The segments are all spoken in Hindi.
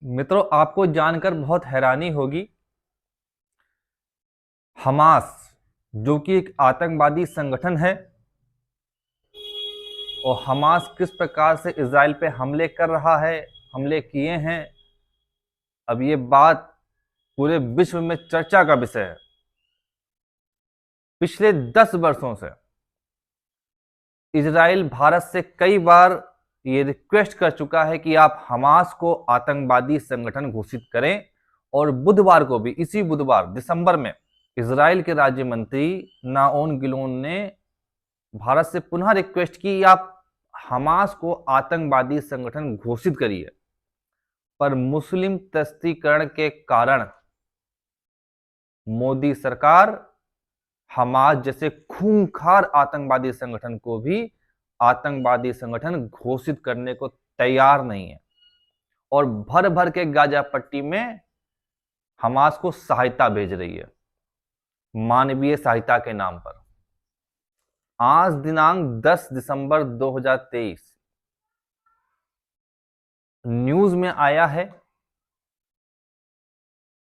मित्रों, आपको जानकर बहुत हैरानी होगी। हमास जो कि एक आतंकवादी संगठन है, और हमास किस प्रकार से इजराइल पे हमले कर रहा है, हमले किए हैं। अब ये बात पूरे विश्व में चर्चा का विषय है। पिछले 10 वर्षों से इजराइल भारत से कई बार ये रिक्वेस्ट कर चुका है कि आप हमास को आतंकवादी संगठन घोषित करें। और बुधवार को भी, इसी बुधवार दिसंबर में, इजराइल के राज्य मंत्री नाओन गिलोन ने भारत से पुनः रिक्वेस्ट की आप हमास को आतंकवादी संगठन घोषित करिए। पर मुस्लिम तस्तीकरण के कारण मोदी सरकार हमास जैसे खूंखार आतंकवादी संगठन को भी आतंकवादी संगठन घोषित करने को तैयार नहीं है, और भर भर के गाजा पट्टी में हमास को सहायता भेज रही है, मानवीय सहायता के नाम पर। आज दिनांक 10 दिसंबर 2023 न्यूज में आया है,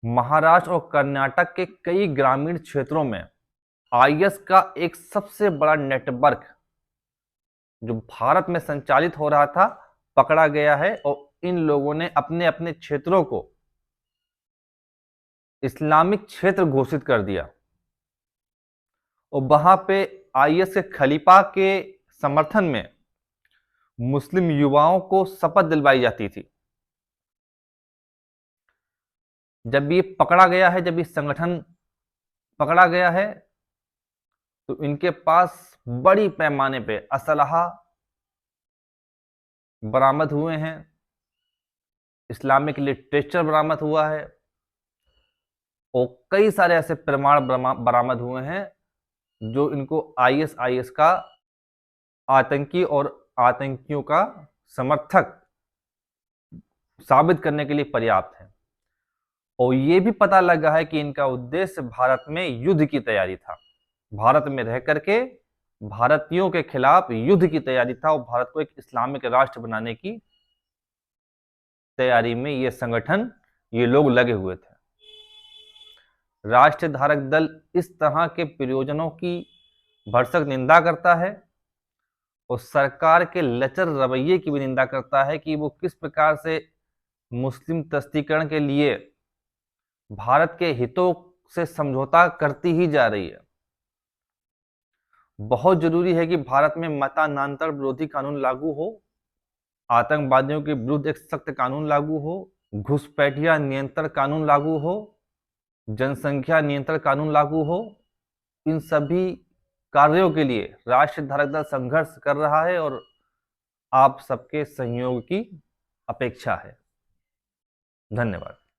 महाराष्ट्र और कर्नाटक के कई ग्रामीण क्षेत्रों में आईएस का एक सबसे बड़ा नेटवर्क जो भारत में संचालित हो रहा था पकड़ा गया है। और इन लोगों ने अपने अपने क्षेत्रों को इस्लामिक क्षेत्र घोषित कर दिया, और वहां पे आईएस के खलीफा के समर्थन में मुस्लिम युवाओं को शपथ दिलवाई जाती थी। जब ये पकड़ा गया है, जब ये संगठन पकड़ा गया है, तो इनके पास बड़ी पैमाने पे असलहा बरामद हुए हैं, इस्लामिक लिटरेचर बरामद हुआ है, और कई सारे ऐसे प्रमाण बरामद हुए हैं जो इनको आईएस का आतंकी और आतंकियों का समर्थक साबित करने के लिए पर्याप्त है। और ये भी पता लगा है कि इनका उद्देश्य भारत में युद्ध की तैयारी था, भारत में रह करके भारतीयों के खिलाफ युद्ध की तैयारी था, और भारत को एक इस्लामिक राष्ट्र बनाने की तैयारी में ये संगठन, ये लोग लगे हुए थे। राष्ट्र धारक दल इस तरह के प्रयोजनों की भरसक निंदा करता है, और सरकार के लचर रवैये की भी निंदा करता है कि वो किस प्रकार से मुस्लिम तस्तीकरण के लिए भारत के हितों से समझौता करती ही जा रही है। बहुत जरूरी है कि भारत में मतांतर विरोधी कानून लागू हो, आतंकवादियों के विरुद्ध एक सख्त कानून लागू हो, घुसपैठिया नियंत्रण कानून लागू हो, जनसंख्या नियंत्रण कानून लागू हो। इन सभी कार्यों के लिए राष्ट्रीय धारक दल संघर्ष कर रहा है, और आप सबके सहयोग की अपेक्षा है। धन्यवाद।